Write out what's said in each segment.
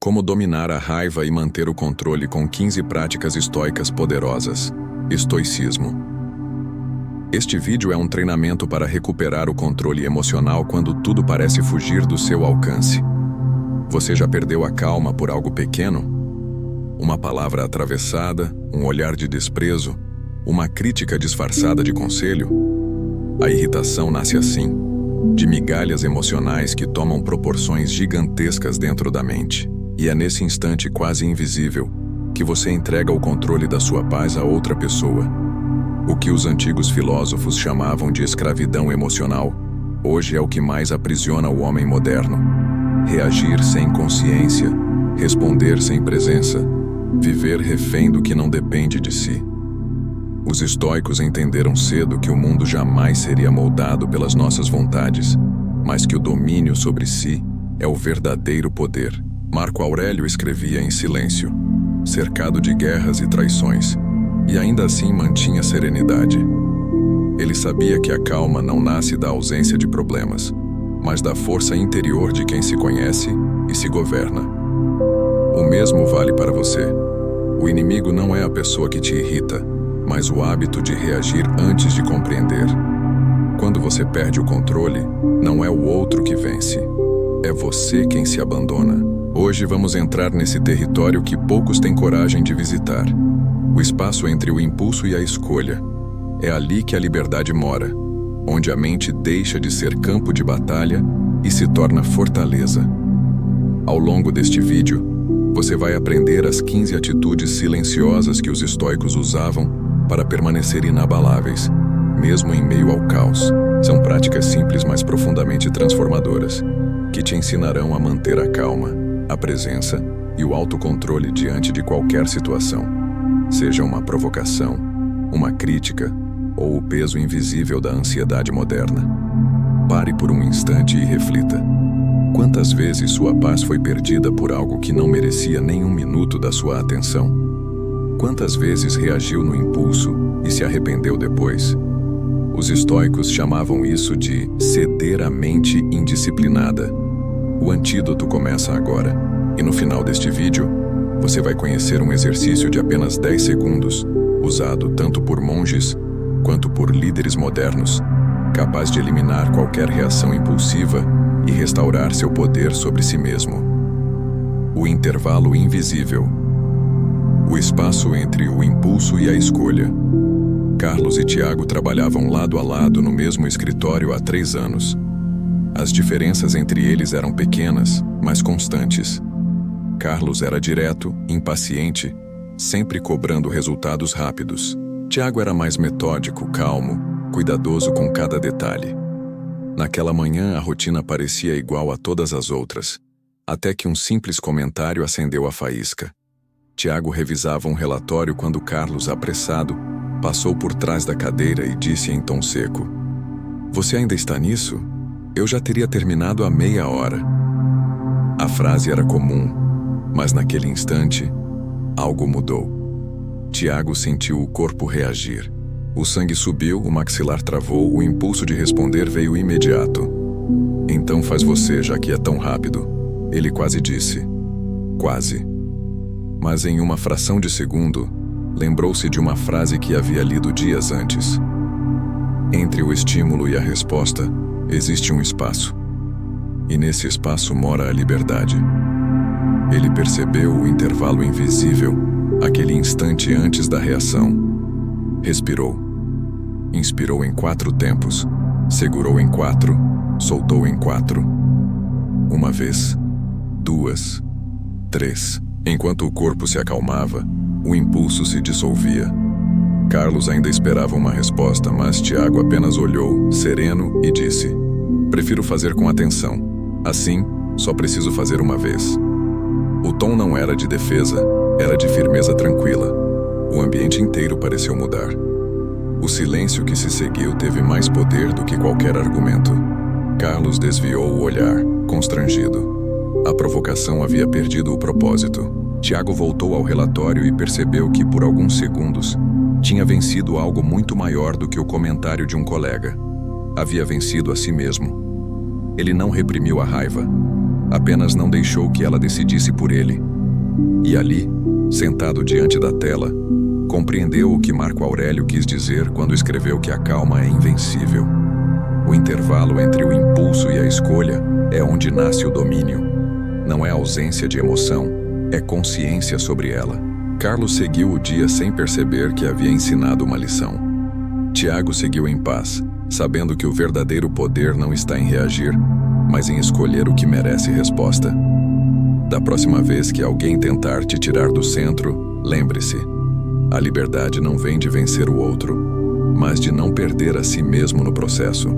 Como dominar a raiva e manter o controle com 15 práticas estoicas poderosas. Estoicismo. Este vídeo é um treinamento para recuperar o controle emocional quando tudo parece fugir do seu alcance. Você já perdeu a calma por algo pequeno? Uma palavra atravessada, um olhar de desprezo, uma crítica disfarçada de conselho? A irritação nasce assim, de migalhas emocionais que tomam proporções gigantescas dentro da mente. E é nesse instante quase invisível que você entrega o controle da sua paz a outra pessoa. O que os antigos filósofos chamavam de escravidão emocional, hoje é o que mais aprisiona o homem moderno. Reagir sem consciência, responder sem presença, viver refém do que não depende de si. Os estoicos entenderam cedo que o mundo jamais seria moldado pelas nossas vontades, mas que o domínio sobre si é o verdadeiro poder. Marco Aurélio escrevia em silêncio, cercado de guerras e traições, e ainda assim mantinha serenidade. Ele sabia que a calma não nasce da ausência de problemas, mas da força interior de quem se conhece e se governa. O mesmo vale para você. O inimigo não é a pessoa que te irrita, mas o hábito de reagir antes de compreender. Quando você perde o controle, não é o outro que vence, é você quem se abandona. Hoje vamos entrar nesse território que poucos têm coragem de visitar. O espaço entre o impulso e a escolha. É ali que a liberdade mora, onde a mente deixa de ser campo de batalha e se torna fortaleza. Ao longo deste vídeo, você vai aprender as 15 atitudes silenciosas que os estoicos usavam para permanecer inabaláveis, mesmo em meio ao caos. São práticas simples, mas profundamente transformadoras, que te ensinarão a manter a calma, a presença e o autocontrole diante de qualquer situação, seja uma provocação, uma crítica ou o peso invisível da ansiedade moderna. Pare por um instante e reflita. Quantas vezes sua paz foi perdida por algo que não merecia nem um minuto da sua atenção? Quantas vezes reagiu no impulso e se arrependeu depois? Os estoicos chamavam isso de ceder à mente indisciplinada. O antídoto começa agora, e no final deste vídeo, você vai conhecer um exercício de apenas 10 segundos, usado tanto por monges quanto por líderes modernos, capaz de eliminar qualquer reação impulsiva e restaurar seu poder sobre si mesmo. O intervalo invisível. O espaço entre o impulso e a escolha. Carlos e Tiago trabalhavam lado a lado no mesmo escritório há 3 anos. As diferenças entre eles eram pequenas, mas constantes. Carlos era direto, impaciente, sempre cobrando resultados rápidos. Tiago era mais metódico, calmo, cuidadoso com cada detalhe. Naquela manhã, a rotina parecia igual a todas as outras, até que um simples comentário acendeu a faísca. Tiago revisava um relatório quando Carlos, apressado, passou por trás da cadeira e disse em tom seco: "Você ainda está nisso? Eu já teria terminado há meia hora." A frase era comum, mas naquele instante, algo mudou. Tiago sentiu o corpo reagir. O sangue subiu, o maxilar travou, o impulso de responder veio imediato. "Então faz você, já que é tão rápido." Ele quase disse. Quase. Mas em uma fração de segundo, lembrou-se de uma frase que havia lido dias antes. Entre o estímulo e a resposta, existe um espaço. E nesse espaço mora a liberdade. Ele percebeu o intervalo invisível, aquele instante antes da reação. Respirou. Inspirou em 4 tempos, segurou em 4, soltou em 4. Uma vez, 2, 3. Enquanto o corpo se acalmava, o impulso se dissolvia. Carlos ainda esperava uma resposta, mas Tiago apenas olhou, sereno, e disse: "Prefiro fazer com atenção. Assim, só preciso fazer uma vez." O tom não era de defesa, era de firmeza tranquila. O ambiente inteiro pareceu mudar. O silêncio que se seguiu teve mais poder do que qualquer argumento. Carlos desviou o olhar, constrangido. A provocação havia perdido o propósito. Tiago voltou ao relatório e percebeu que, por alguns segundos, tinha vencido algo muito maior do que o comentário de um colega. Havia vencido a si mesmo. Ele não reprimiu a raiva. Apenas não deixou que ela decidisse por ele. E ali, sentado diante da tela, compreendeu o que Marco Aurélio quis dizer quando escreveu que a calma é invencível. O intervalo entre o impulso e a escolha é onde nasce o domínio. Não é ausência de emoção, é consciência sobre ela. Carlos seguiu o dia sem perceber que havia ensinado uma lição. Tiago seguiu em paz, sabendo que o verdadeiro poder não está em reagir, mas em escolher o que merece resposta. Da próxima vez que alguém tentar te tirar do centro, lembre-se: a liberdade não vem de vencer o outro, mas de não perder a si mesmo no processo.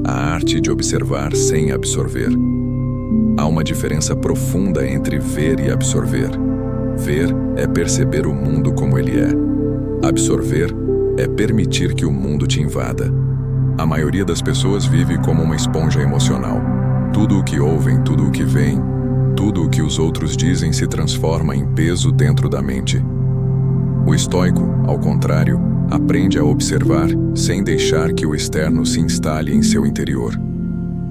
A arte de observar sem absorver. Há uma diferença profunda entre ver e absorver. Ver é perceber o mundo como ele é. Absorver é permitir que o mundo te invada. A maioria das pessoas vive como uma esponja emocional. Tudo o que ouvem, tudo o que veem, tudo o que os outros dizem se transforma em peso dentro da mente. O estoico, ao contrário, aprende a observar sem deixar que o externo se instale em seu interior.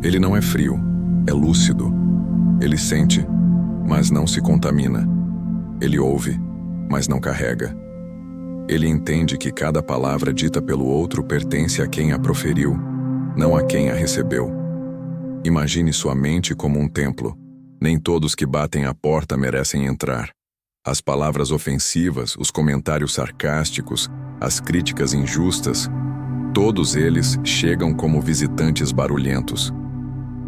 Ele não é frio, é lúcido. Ele sente, mas não se contamina. Ele ouve, mas não carrega. Ele entende que cada palavra dita pelo outro pertence a quem a proferiu, não a quem a recebeu. Imagine sua mente como um templo. Nem todos que batem à porta merecem entrar. As palavras ofensivas, os comentários sarcásticos, as críticas injustas, todos eles chegam como visitantes barulhentos.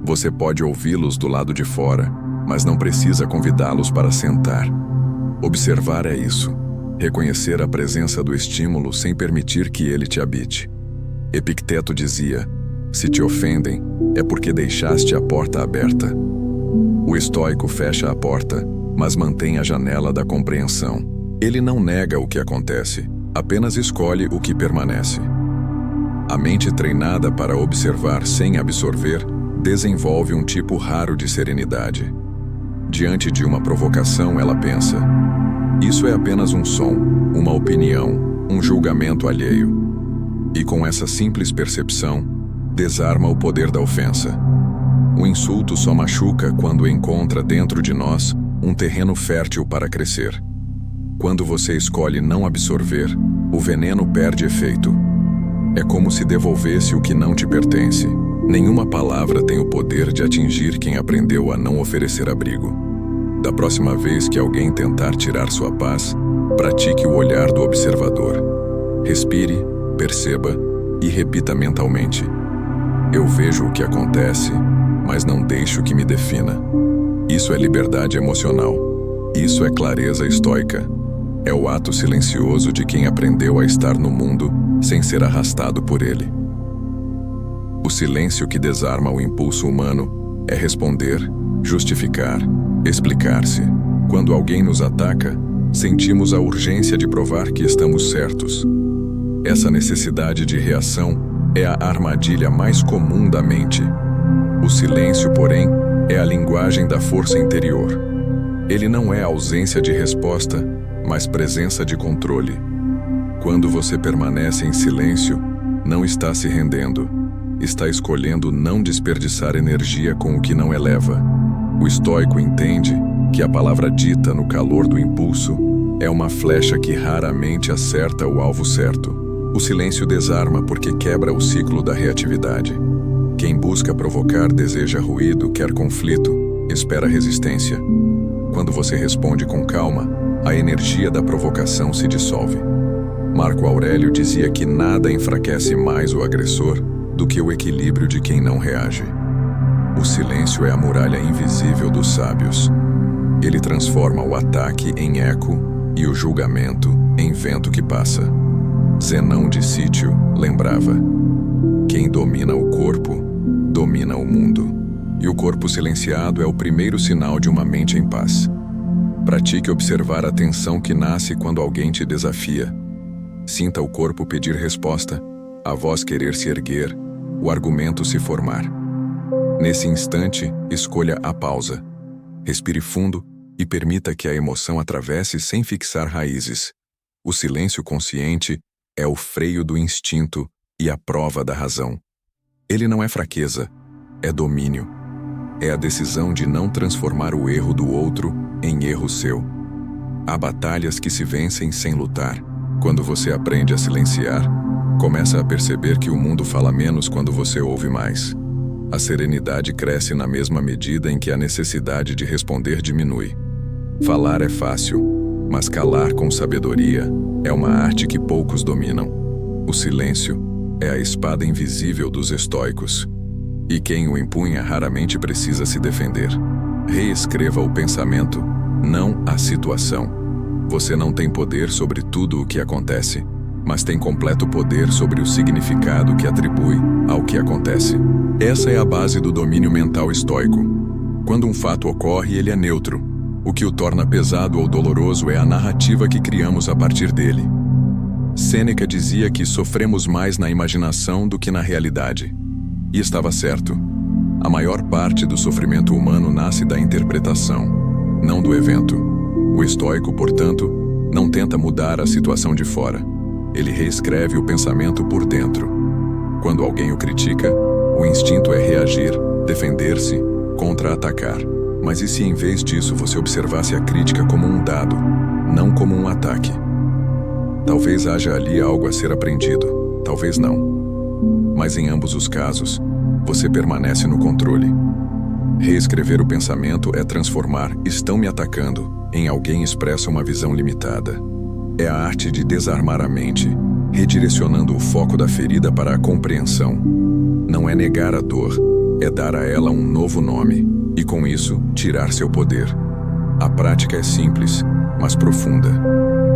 Você pode ouvi-los do lado de fora, mas não precisa convidá-los para sentar. Observar é isso. Reconhecer a presença do estímulo sem permitir que ele te habite. Epicteto dizia: se te ofendem, é porque deixaste a porta aberta. O estoico fecha a porta, mas mantém a janela da compreensão. Ele não nega o que acontece, apenas escolhe o que permanece. A mente treinada para observar sem absorver desenvolve um tipo raro de serenidade. Diante de uma provocação, ela pensa: isso é apenas um som, uma opinião, um julgamento alheio. E com essa simples percepção, desarma o poder da ofensa. O insulto só machuca quando encontra dentro de nós um terreno fértil para crescer. Quando você escolhe não absorver, o veneno perde efeito. É como se devolvesse o que não te pertence. Nenhuma palavra tem o poder de atingir quem aprendeu a não oferecer abrigo. Da próxima vez que alguém tentar tirar sua paz, pratique o olhar do observador. Respire, perceba e repita mentalmente: eu vejo o que acontece, mas não deixo que me defina. Isso é liberdade emocional. Isso é clareza estoica. É o ato silencioso de quem aprendeu a estar no mundo sem ser arrastado por ele. O silêncio que desarma o impulso humano é responder, justificar, explicar-se. Quando alguém nos ataca, sentimos a urgência de provar que estamos certos. Essa necessidade de reação é a armadilha mais comum da mente. O silêncio, porém, é a linguagem da força interior. Ele não é ausência de resposta, mas presença de controle. Quando você permanece em silêncio, não está se rendendo. Está escolhendo não desperdiçar energia com o que não eleva. O estoico entende que a palavra dita no calor do impulso é uma flecha que raramente acerta o alvo certo. O silêncio desarma porque quebra o ciclo da reatividade. Quem busca provocar deseja ruído, quer conflito, espera resistência. Quando você responde com calma, a energia da provocação se dissolve. Marco Aurélio dizia que nada enfraquece mais o agressor do que o equilíbrio de quem não reage. O silêncio é a muralha invisível dos sábios. Ele transforma o ataque em eco e o julgamento em vento que passa. Zenão de Sítio lembrava: quem domina o corpo, domina o mundo. E o corpo silenciado é o primeiro sinal de uma mente em paz. Pratique observar a tensão que nasce quando alguém te desafia. Sinta o corpo pedir resposta, a voz querer se erguer, o argumento se formar. Nesse instante, escolha a pausa. Respire fundo e permita que a emoção atravesse sem fixar raízes. O silêncio consciente é o freio do instinto e a prova da razão. Ele não é fraqueza, é domínio. É a decisão de não transformar o erro do outro em erro seu. Há batalhas que se vencem sem lutar. Quando você aprende a silenciar, começa a perceber que o mundo fala menos quando você ouve mais. A serenidade cresce na mesma medida em que a necessidade de responder diminui. Falar é fácil, mas calar com sabedoria é uma arte que poucos dominam. O silêncio é a espada invisível dos estoicos. E quem o empunha raramente precisa se defender. Reescreva o pensamento, não a situação. Você não tem poder sobre tudo o que acontece, mas tem completo poder sobre o significado que atribui ao que acontece. Essa é a base do domínio mental estoico. Quando um fato ocorre, ele é neutro. O que o torna pesado ou doloroso é a narrativa que criamos a partir dele. Sêneca dizia que sofremos mais na imaginação do que na realidade. E estava certo. A maior parte do sofrimento humano nasce da interpretação, não do evento. O estoico, portanto, não tenta mudar a situação de fora. Ele reescreve o pensamento por dentro. Quando alguém o critica, o instinto é reagir, defender-se, contra-atacar. Mas e se em vez disso você observasse a crítica como um dado, não como um ataque? Talvez haja ali algo a ser aprendido, talvez não. Mas em ambos os casos, você permanece no controle. Reescrever o pensamento é transformar "estão me atacando" em alguém expressa uma visão limitada. É a arte de desarmar a mente, redirecionando o foco da ferida para a compreensão. Não é negar a dor, é dar a ela um novo nome, e com isso, tirar seu poder. A prática é simples, mas profunda.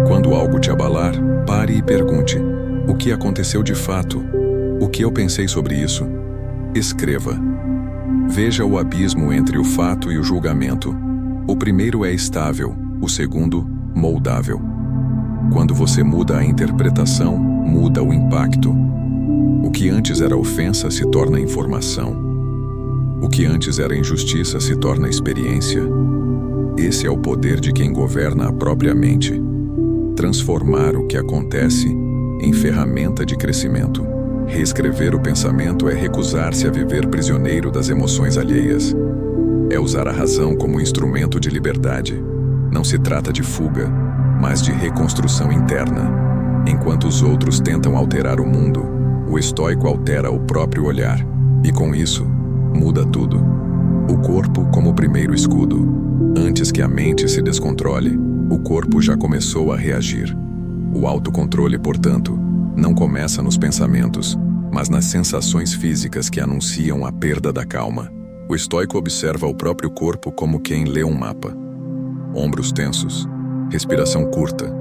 Quando algo te abalar, pare e pergunte: o que aconteceu de fato? O que eu pensei sobre isso? Escreva. Veja o abismo entre o fato e o julgamento. O primeiro é estável, o segundo, moldável. Quando você muda a interpretação, muda o impacto. O que antes era ofensa se torna informação. O que antes era injustiça se torna experiência. Esse é o poder de quem governa a própria mente. Transformar o que acontece em ferramenta de crescimento. Reescrever o pensamento é recusar-se a viver prisioneiro das emoções alheias. É usar a razão como instrumento de liberdade. Não se trata de fuga, mas de reconstrução interna. Enquanto os outros tentam alterar o mundo, o estoico altera o próprio olhar. E com isso, muda tudo. O corpo como o primeiro escudo. Antes que a mente se descontrole, o corpo já começou a reagir. O autocontrole, portanto, não começa nos pensamentos, mas nas sensações físicas que anunciam a perda da calma. O estoico observa o próprio corpo como quem lê um mapa. Ombros tensos, respiração curta,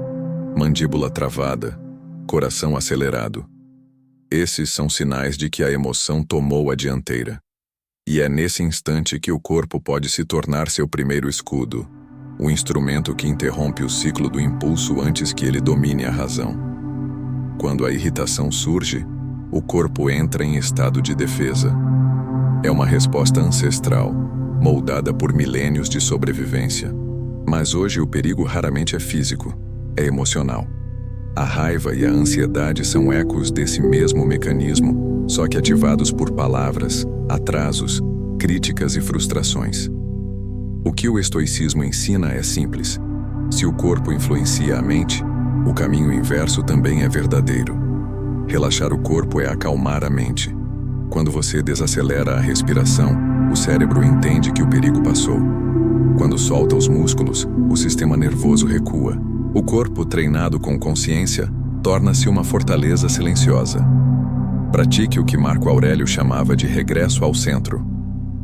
mandíbula travada, coração acelerado. Esses são sinais de que a emoção tomou a dianteira. E é nesse instante que o corpo pode se tornar seu primeiro escudo, o instrumento que interrompe o ciclo do impulso antes que ele domine a razão. Quando a irritação surge, o corpo entra em estado de defesa. É uma resposta ancestral, moldada por milênios de sobrevivência. Mas hoje o perigo raramente é físico, é emocional. A raiva e a ansiedade são ecos desse mesmo mecanismo, só que ativados por palavras, atrasos, críticas e frustrações. O que o estoicismo ensina é simples. Se o corpo influencia a mente, o caminho inverso também é verdadeiro. Relaxar o corpo é acalmar a mente. Quando você desacelera a respiração, o cérebro entende que o perigo passou. Quando solta os músculos, o sistema nervoso recua. O corpo, treinado com consciência, torna-se uma fortaleza silenciosa. Pratique o que Marco Aurélio chamava de regresso ao centro.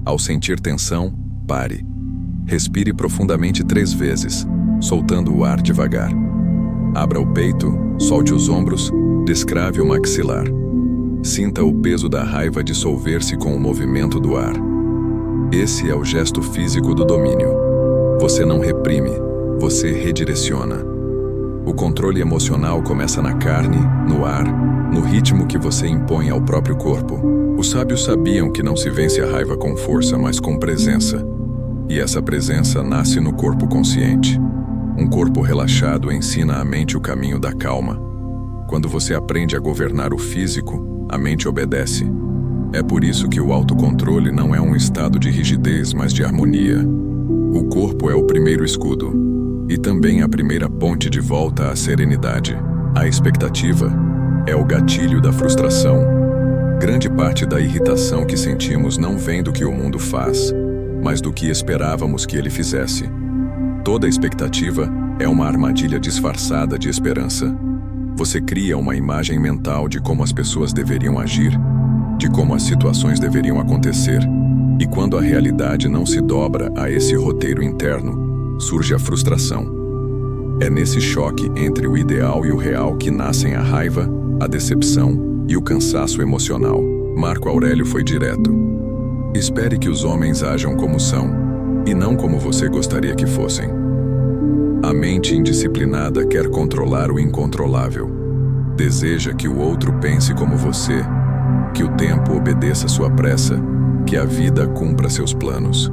Ao sentir tensão, pare. Respire profundamente 3 vezes, soltando o ar devagar. Abra o peito, solte os ombros, descrave o maxilar. Sinta o peso da raiva dissolver-se com o movimento do ar. Esse é o gesto físico do domínio. Você não reprime, você redireciona. O controle emocional começa na carne, no ar, no ritmo que você impõe ao próprio corpo. Os sábios sabiam que não se vence a raiva com força, mas com presença. E essa presença nasce no corpo consciente. Um corpo relaxado ensina à mente o caminho da calma. Quando você aprende a governar o físico, a mente obedece. É por isso que o autocontrole não é um estado de rigidez, mas de harmonia. O corpo é o primeiro escudo, e também a primeira ponte de volta à serenidade. A expectativa é o gatilho da frustração. Grande parte da irritação que sentimos não vem do que o mundo faz, mas do que esperávamos que ele fizesse. Toda expectativa é uma armadilha disfarçada de esperança. Você cria uma imagem mental de como as pessoas deveriam agir, de como as situações deveriam acontecer, e quando a realidade não se dobra a esse roteiro interno, surge a frustração. É nesse choque entre o ideal e o real que nascem a raiva, a decepção e o cansaço emocional. Marco Aurélio foi direto. Espere que os homens ajam como são, e não como você gostaria que fossem. A mente indisciplinada quer controlar o incontrolável. Deseja que o outro pense como você, que o tempo obedeça sua pressa, que a vida cumpra seus planos.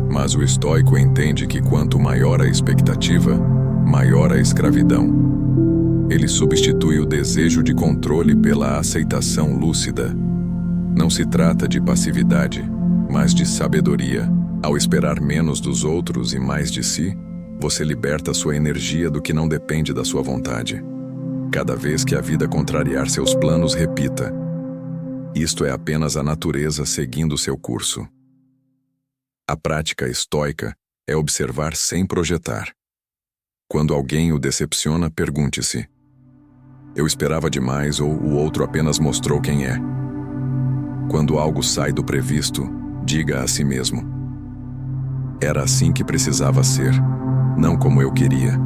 Mas o estoico entende que quanto maior a expectativa, maior a escravidão. Ele substitui o desejo de controle pela aceitação lúcida. Não se trata de passividade, mas de sabedoria. Ao esperar menos dos outros e mais de si, você liberta sua energia do que não depende da sua vontade. Cada vez que a vida contrariar seus planos, repita: isto é apenas a natureza seguindo seu curso. A prática estoica é observar sem projetar. Quando alguém o decepciona, pergunte-se: eu esperava demais ou o outro apenas mostrou quem é? Quando algo sai do previsto, diga a si mesmo: era assim que precisava ser, não como eu queria.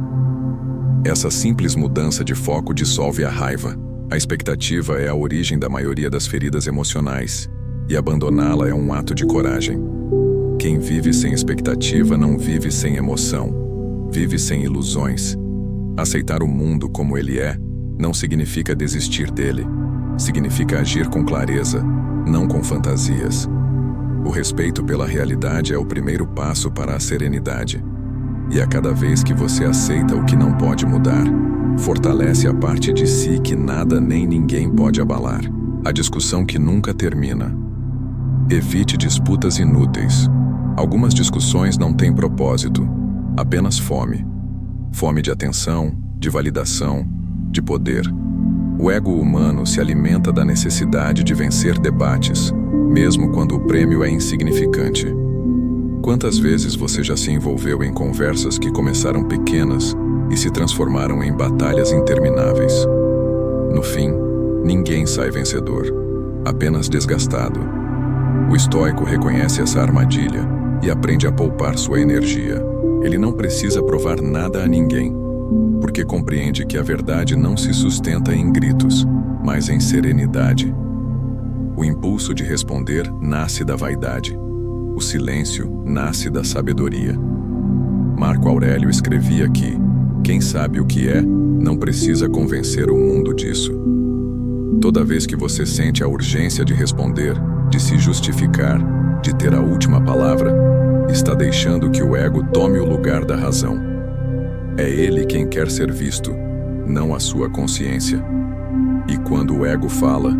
Essa simples mudança de foco dissolve a raiva. A expectativa é a origem da maioria das feridas emocionais, e abandoná-la é um ato de coragem. Quem vive sem expectativa não vive sem emoção, vive sem ilusões. Aceitar o mundo como ele é não significa desistir dele, significa agir com clareza, não com fantasias. O respeito pela realidade é o primeiro passo para a serenidade. E a cada vez que você aceita o que não pode mudar, fortalece a parte de si que nada nem ninguém pode abalar. A discussão que nunca termina. Evite disputas inúteis. Algumas discussões não têm propósito, apenas fome. Fome de atenção, de validação, de poder. O ego humano se alimenta da necessidade de vencer debates, mesmo quando o prêmio é insignificante. Quantas vezes você já se envolveu em conversas que começaram pequenas e se transformaram em batalhas intermináveis? No fim, ninguém sai vencedor, apenas desgastado. O estoico reconhece essa armadilha e aprende a poupar sua energia. Ele não precisa provar nada a ninguém, porque compreende que a verdade não se sustenta em gritos, mas em serenidade. O impulso de responder nasce da vaidade. O silêncio nasce da sabedoria. Marco Aurélio escrevia que quem sabe o que é, não precisa convencer o mundo disso. Toda vez que você sente a urgência de responder, de se justificar, de ter a última palavra, está deixando que o ego tome o lugar da razão. É ele quem quer ser visto, não a sua consciência. E quando o ego fala,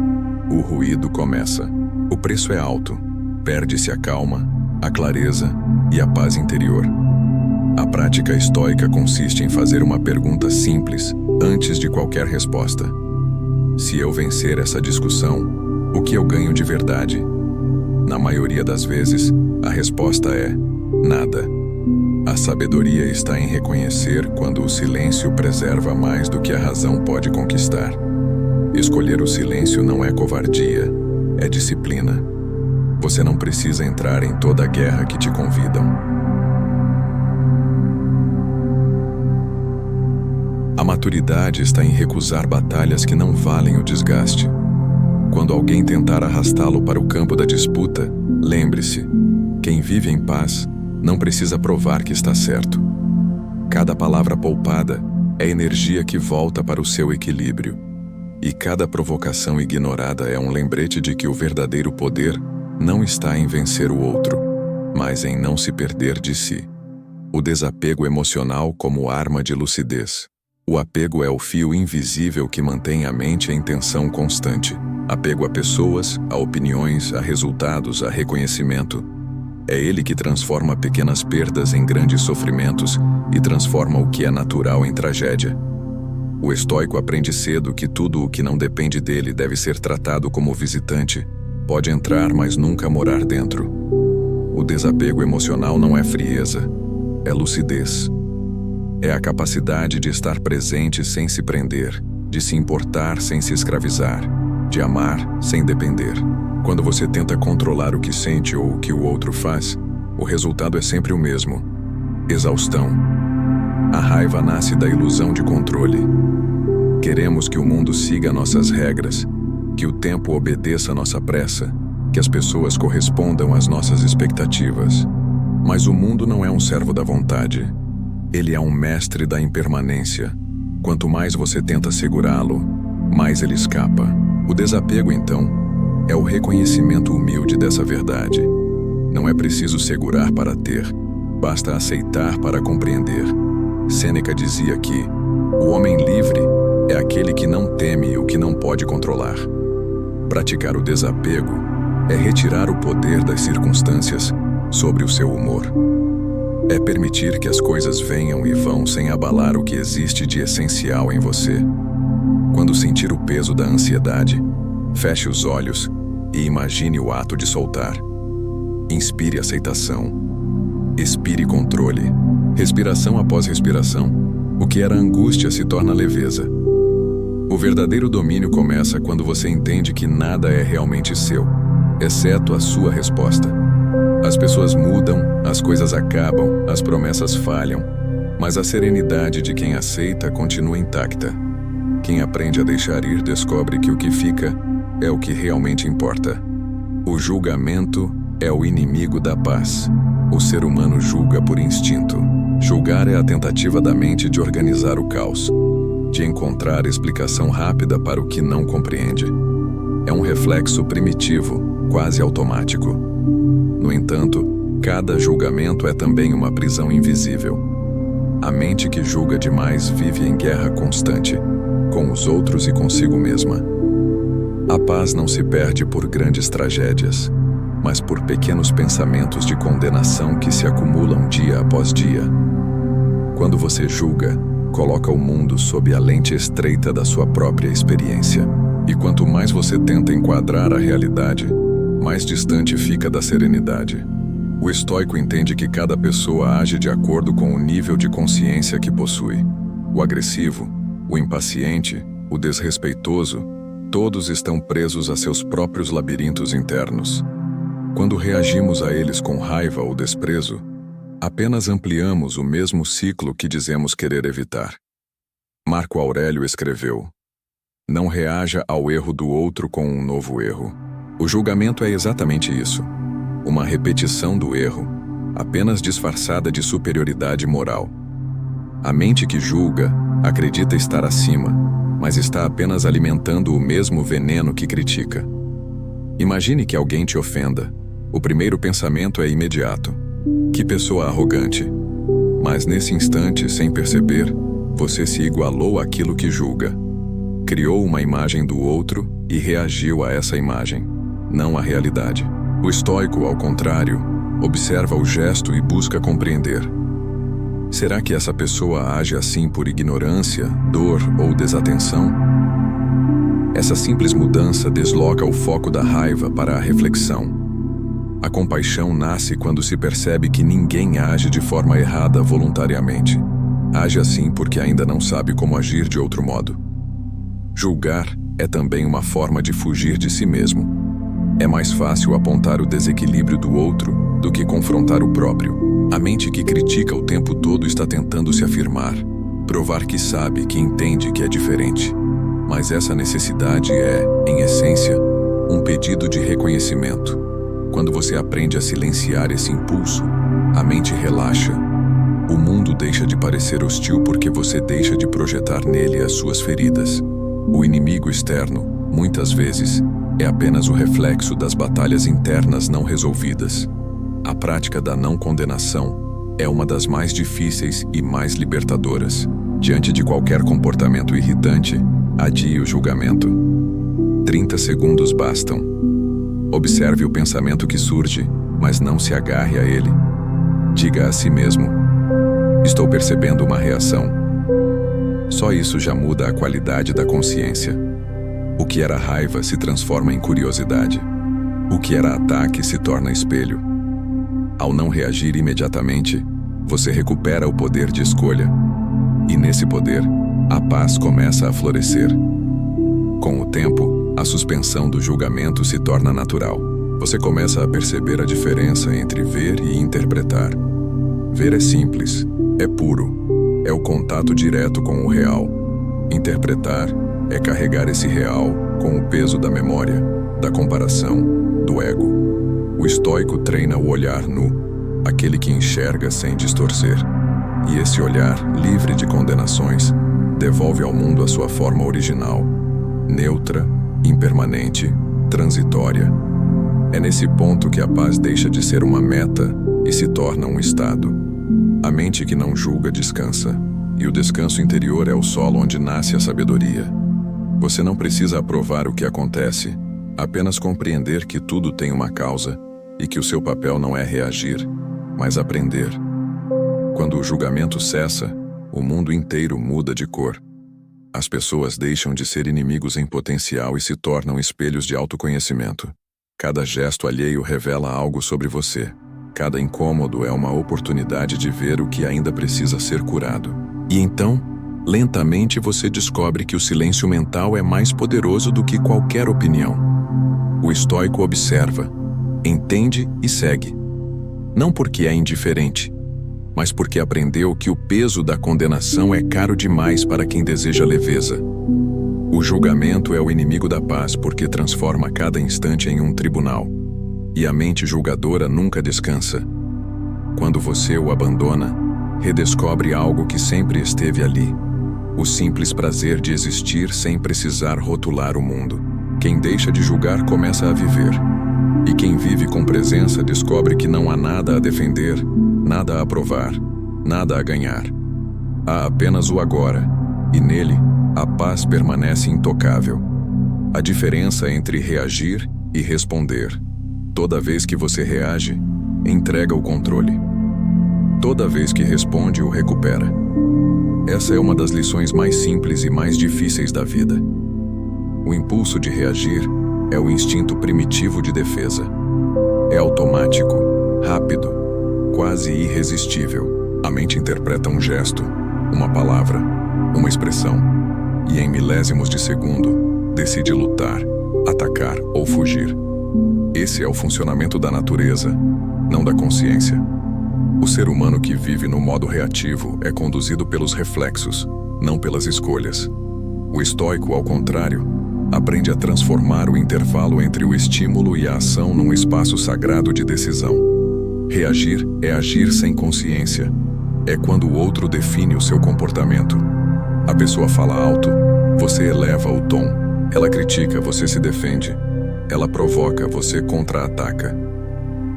o ruído começa. O preço é alto. Perde-se a calma, a clareza e a paz interior. A prática estoica consiste em fazer uma pergunta simples antes de qualquer resposta. Se eu vencer essa discussão, o que eu ganho de verdade? Na maioria das vezes, a resposta é nada. A sabedoria está em reconhecer quando o silêncio preserva mais do que a razão pode conquistar. Escolher o silêncio não é covardia, é disciplina. Você não precisa entrar em toda a guerra que te convidam. A maturidade está em recusar batalhas que não valem o desgaste. Quando alguém tentar arrastá-lo para o campo da disputa, lembre-se: quem vive em paz não precisa provar que está certo. Cada palavra poupada é energia que volta para o seu equilíbrio. E cada provocação ignorada é um lembrete de que o verdadeiro poder não está em vencer o outro, mas em não se perder de si. O desapego emocional como arma de lucidez. O apego é o fio invisível que mantém a mente em tensão constante. Apego a pessoas, a opiniões, a resultados, a reconhecimento. É ele que transforma pequenas perdas em grandes sofrimentos e transforma o que é natural em tragédia. O estoico aprende cedo que tudo o que não depende dele deve ser tratado como visitante. Pode entrar, mas nunca morar dentro. O desapego emocional não é frieza, é lucidez. É a capacidade de estar presente sem se prender, de se importar sem se escravizar, de amar sem depender. Quando você tenta controlar o que sente ou o que o outro faz, o resultado é sempre o mesmo: exaustão. A raiva nasce da ilusão de controle. Queremos que o mundo siga nossas regras, que o tempo obedeça nossa pressa, que as pessoas correspondam às nossas expectativas. Mas o mundo não é um servo da vontade. Ele é um mestre da impermanência. Quanto mais você tenta segurá-lo, mais ele escapa. O desapego, então, é o reconhecimento humilde dessa verdade. Não é preciso segurar para ter, basta aceitar para compreender. Sêneca dizia que o homem livre é aquele que não teme o que não pode controlar. Praticar o desapego é retirar o poder das circunstâncias sobre o seu humor. É permitir que as coisas venham e vão sem abalar o que existe de essencial em você. Quando sentir o peso da ansiedade, feche os olhos e imagine o ato de soltar. Inspire aceitação. Expire controle. Respiração após respiração, o que era angústia se torna leveza. O verdadeiro domínio começa quando você entende que nada é realmente seu, exceto a sua resposta. As pessoas mudam, as coisas acabam, as promessas falham, mas a serenidade de quem aceita continua intacta. Quem aprende a deixar ir descobre que o que fica é o que realmente importa. O julgamento é o inimigo da paz. O ser humano julga por instinto. Julgar é a tentativa da mente de organizar o caos, de encontrar explicação rápida para o que não compreende. É um reflexo primitivo, quase automático. No entanto, cada julgamento é também uma prisão invisível. A mente que julga demais vive em guerra constante, com os outros e consigo mesma. A paz não se perde por grandes tragédias, mas por pequenos pensamentos de condenação que se acumulam dia após dia. Quando você julga, coloca o mundo sob a lente estreita da sua própria experiência. E quanto mais você tenta enquadrar a realidade, mais distante fica da serenidade. O estoico entende que cada pessoa age de acordo com o nível de consciência que possui. O agressivo, o impaciente, o desrespeitoso, todos estão presos a seus próprios labirintos internos. Quando reagimos a eles com raiva ou desprezo, apenas ampliamos o mesmo ciclo que dizemos querer evitar. Marco Aurélio escreveu: "Não reaja ao erro do outro com um novo erro." O julgamento é exatamente isso. Uma repetição do erro, apenas disfarçada de superioridade moral. A mente que julga acredita estar acima, mas está apenas alimentando o mesmo veneno que critica. Imagine que alguém te ofenda. O primeiro pensamento é imediato: que pessoa arrogante. Mas nesse instante, sem perceber, você se igualou àquilo que julga. Criou uma imagem do outro e reagiu a essa imagem, não à realidade. O estoico, ao contrário, observa o gesto e busca compreender. Será que essa pessoa age assim por ignorância, dor ou desatenção? Essa simples mudança desloca o foco da raiva para a reflexão. A compaixão nasce quando se percebe que ninguém age de forma errada voluntariamente. Age assim porque ainda não sabe como agir de outro modo. Julgar é também uma forma de fugir de si mesmo. É mais fácil apontar o desequilíbrio do outro do que confrontar o próprio. A mente que critica o tempo todo está tentando se afirmar, provar que sabe, que entende que é diferente. Mas essa necessidade é, em essência, um pedido de reconhecimento. Quando você aprende a silenciar esse impulso, a mente relaxa. O mundo deixa de parecer hostil porque você deixa de projetar nele as suas feridas. O inimigo externo, muitas vezes, é apenas o reflexo das batalhas internas não resolvidas. A prática da não condenação é uma das mais difíceis e mais libertadoras. Diante de qualquer comportamento irritante, adie o julgamento. 30 segundos bastam. Observe o pensamento que surge, mas não se agarre a ele. Diga a si mesmo: estou percebendo uma reação. Só isso já muda a qualidade da consciência. O que era raiva se transforma em curiosidade. O que era ataque se torna espelho. Ao não reagir imediatamente, você recupera o poder de escolha. E nesse poder, a paz começa a florescer. Com o tempo, a suspensão do julgamento se torna natural. Você começa a perceber a diferença entre ver e interpretar. Ver é simples, é puro, é o contato direto com o real. Interpretar é carregar esse real com o peso da memória, da comparação, do ego. O estoico treina o olhar nu, aquele que enxerga sem distorcer. E esse olhar, livre de condenações, devolve ao mundo a sua forma original, neutra, impermanente, transitória. É nesse ponto que a paz deixa de ser uma meta e se torna um estado. A mente que não julga descansa, e o descanso interior é o solo onde nasce a sabedoria. Você não precisa aprovar o que acontece, apenas compreender que tudo tem uma causa e que o seu papel não é reagir, mas aprender. Quando o julgamento cessa, o mundo inteiro muda de cor. As pessoas deixam de ser inimigos em potencial e se tornam espelhos de autoconhecimento. Cada gesto alheio revela algo sobre você. Cada incômodo é uma oportunidade de ver o que ainda precisa ser curado. E então, lentamente você descobre que o silêncio mental é mais poderoso do que qualquer opinião. O estoico observa, entende e segue. Não porque é indiferente, mas porque aprendeu que o peso da condenação é caro demais para quem deseja leveza. O julgamento é o inimigo da paz porque transforma cada instante em um tribunal. E a mente julgadora nunca descansa. Quando você o abandona, redescobre algo que sempre esteve ali. O simples prazer de existir sem precisar rotular o mundo. Quem deixa de julgar começa a viver. E quem vive com presença descobre que não há nada a defender, nada a provar, nada a ganhar. Há apenas o agora, e nele, a paz permanece intocável. A diferença entre reagir e responder. Toda vez que você reage, entrega o controle. Toda vez que responde, o recupera. Essa é uma das lições mais simples e mais difíceis da vida. O impulso de reagir é o instinto primitivo de defesa. É automático, rápido, quase irresistível. A mente interpreta um gesto, uma palavra, uma expressão, e em milésimos de segundo, decide lutar, atacar ou fugir. Esse é o funcionamento da natureza, não da consciência. O ser humano que vive no modo reativo é conduzido pelos reflexos, não pelas escolhas. O estoico, ao contrário, aprende a transformar o intervalo entre o estímulo e a ação num espaço sagrado de decisão. Reagir é agir sem consciência. É quando o outro define o seu comportamento. A pessoa fala alto, você eleva o tom. Ela critica, você se defende. Ela provoca, você contra-ataca.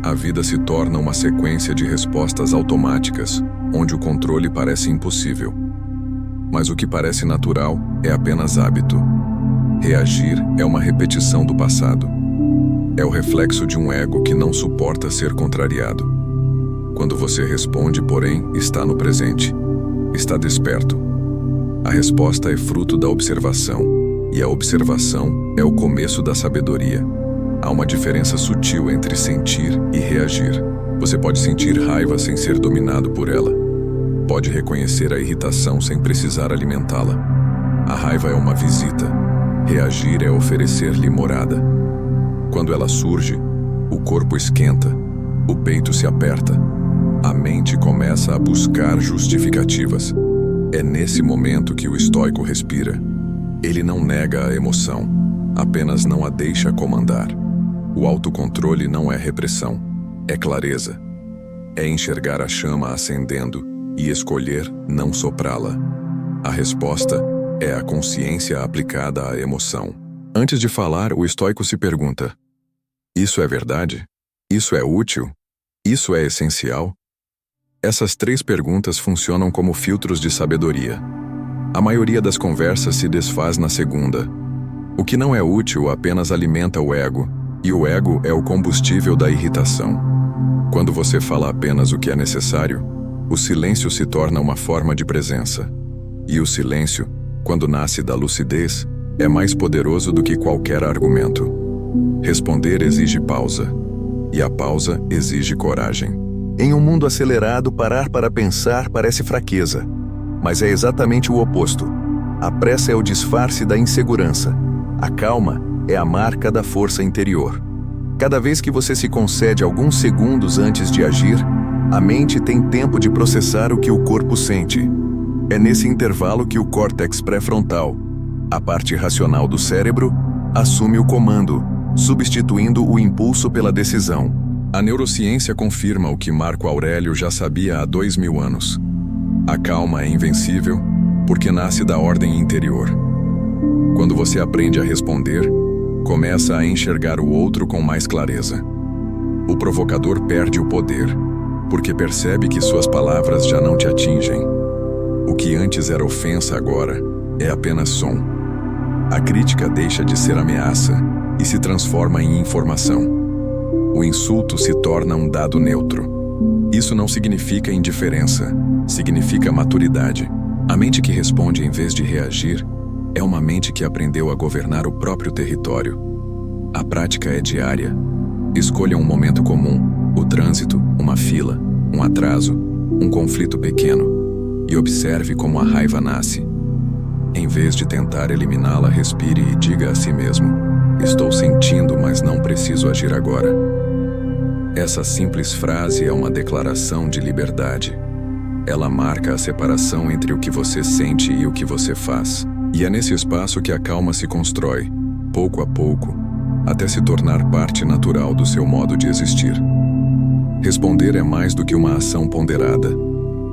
A vida se torna uma sequência de respostas automáticas, onde o controle parece impossível. Mas o que parece natural é apenas hábito. Reagir é uma repetição do passado. É o reflexo de um ego que não suporta ser contrariado. Quando você responde, porém, está no presente. Está desperto. A resposta é fruto da observação, e a observação é o começo da sabedoria. Há uma diferença sutil entre sentir e reagir. Você pode sentir raiva sem ser dominado por ela. Pode reconhecer a irritação sem precisar alimentá-la. A raiva é uma visita. Reagir é oferecer-lhe morada. Quando ela surge, o corpo esquenta, o peito se aperta, a mente começa a buscar justificativas. É nesse momento que o estoico respira. Ele não nega a emoção, apenas não a deixa comandar. O autocontrole não é repressão, é clareza. É enxergar a chama acendendo e escolher não soprá-la. A resposta é a consciência aplicada à emoção. Antes de falar, o estoico se pergunta: isso é verdade? Isso é útil? Isso é essencial? Essas três perguntas funcionam como filtros de sabedoria. A maioria das conversas se desfaz na segunda. O que não é útil apenas alimenta o ego, e o ego é o combustível da irritação. Quando você fala apenas o que é necessário, o silêncio se torna uma forma de presença. E o silêncio, quando nasce da lucidez, é mais poderoso do que qualquer argumento. Responder exige pausa, e a pausa exige coragem. Em um mundo acelerado, parar para pensar parece fraqueza, mas é exatamente o oposto. A pressa é o disfarce da insegurança. A calma é a marca da força interior. Cada vez que você se concede alguns segundos antes de agir, a mente tem tempo de processar o que o corpo sente. É nesse intervalo que o córtex pré-frontal, a parte racional do cérebro, assume o comando, substituindo o impulso pela decisão. A neurociência confirma o que Marco Aurélio já sabia há 2000 anos. A calma é invencível porque nasce da ordem interior. Quando você aprende a responder, começa a enxergar o outro com mais clareza. O provocador perde o poder, porque percebe que suas palavras já não te atingem. O que antes era ofensa agora é apenas som. A crítica deixa de ser ameaça e se transforma em informação. O insulto se torna um dado neutro. Isso não significa indiferença, significa maturidade. A mente que responde em vez de reagir é uma mente que aprendeu a governar o próprio território. A prática é diária. Escolha um momento comum, o trânsito, uma fila, um atraso, um conflito pequeno, e observe como a raiva nasce. Em vez de tentar eliminá-la, respire e diga a si mesmo: estou sentindo, mas não preciso agir agora. Essa simples frase é uma declaração de liberdade. Ela marca a separação entre o que você sente e o que você faz. E é nesse espaço que a calma se constrói, pouco a pouco, até se tornar parte natural do seu modo de existir. Responder é mais do que uma ação ponderada.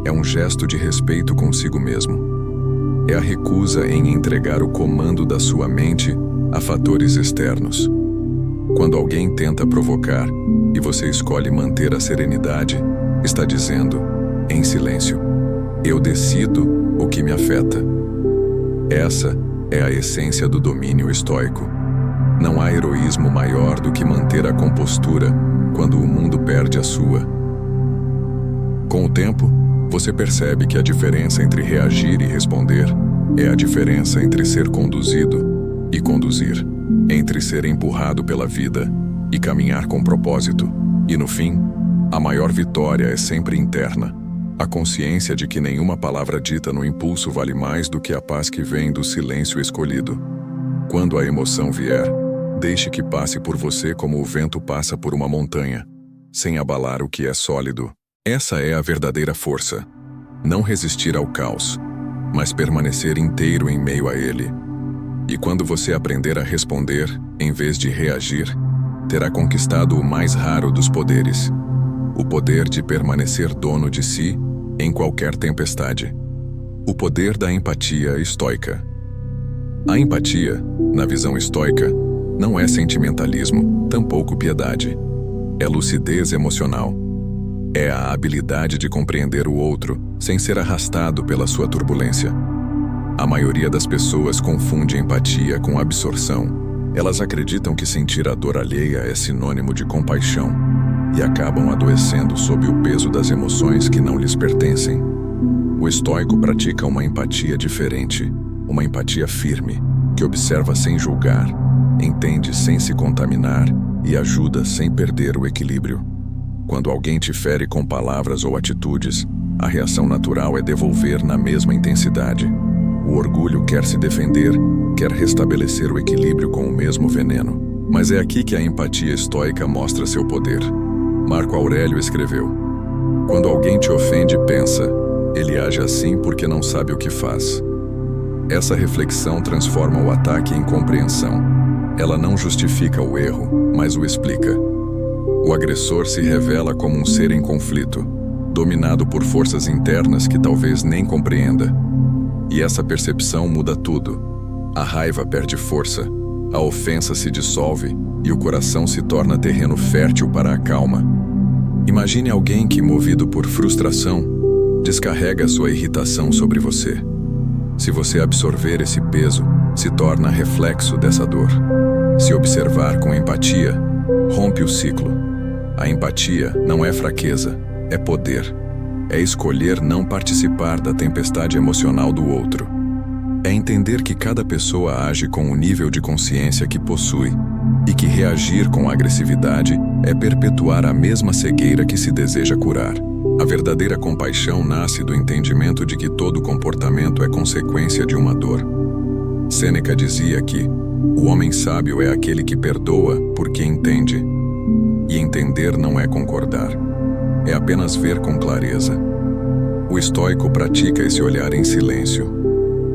É um gesto de respeito consigo mesmo. É a recusa em entregar o comando da sua mente a fatores externos. Quando alguém tenta provocar e você escolhe manter a serenidade, está dizendo, em silêncio: eu decido o que me afeta. Essa é a essência do domínio estoico. Não há heroísmo maior do que manter a compostura quando o mundo perde a sua. Com o tempo, você percebe que a diferença entre reagir e responder é a diferença entre ser conduzido e conduzir, entre ser empurrado pela vida e caminhar com propósito. E no fim, a maior vitória é sempre interna. A consciência de que nenhuma palavra dita no impulso vale mais do que a paz que vem do silêncio escolhido. Quando a emoção vier, deixe que passe por você como o vento passa por uma montanha, sem abalar o que é sólido. Essa é a verdadeira força. Não resistir ao caos, mas permanecer inteiro em meio a ele. E quando você aprender a responder, em vez de reagir, terá conquistado o mais raro dos poderes: o poder de permanecer dono de si em qualquer tempestade. O poder da empatia estoica. A empatia, na visão estoica, não é sentimentalismo, tampouco piedade. É lucidez emocional. É a habilidade de compreender o outro sem ser arrastado pela sua turbulência. A maioria das pessoas confunde empatia com absorção. Elas acreditam que sentir a dor alheia é sinônimo de compaixão e acabam adoecendo sob o peso das emoções que não lhes pertencem. O estoico pratica uma empatia diferente, uma empatia firme, que observa sem julgar, entende sem se contaminar e ajuda sem perder o equilíbrio. Quando alguém te fere com palavras ou atitudes, a reação natural é devolver na mesma intensidade. O orgulho quer se defender, quer restabelecer o equilíbrio com o mesmo veneno. Mas é aqui que a empatia estoica mostra seu poder. Marco Aurélio escreveu: quando alguém te ofende, pensa, ele age assim porque não sabe o que faz. Essa reflexão transforma o ataque em compreensão. Ela não justifica o erro, mas o explica. O agressor se revela como um ser em conflito, dominado por forças internas que talvez nem compreenda. E essa percepção muda tudo. A raiva perde força, a ofensa se dissolve e o coração se torna terreno fértil para a calma. Imagine alguém que, movido por frustração, descarrega sua irritação sobre você. Se você absorver esse peso, se torna reflexo dessa dor. Se observar com empatia, rompe o ciclo. A empatia não é fraqueza, é poder. É escolher não participar da tempestade emocional do outro. É entender que cada pessoa age com o nível de consciência que possui e que reagir com agressividade é perpetuar a mesma cegueira que se deseja curar. A verdadeira compaixão nasce do entendimento de que todo comportamento é consequência de uma dor. Sêneca dizia que o homem sábio é aquele que perdoa porque entende. E entender não é concordar, é apenas ver com clareza. O estoico pratica esse olhar em silêncio.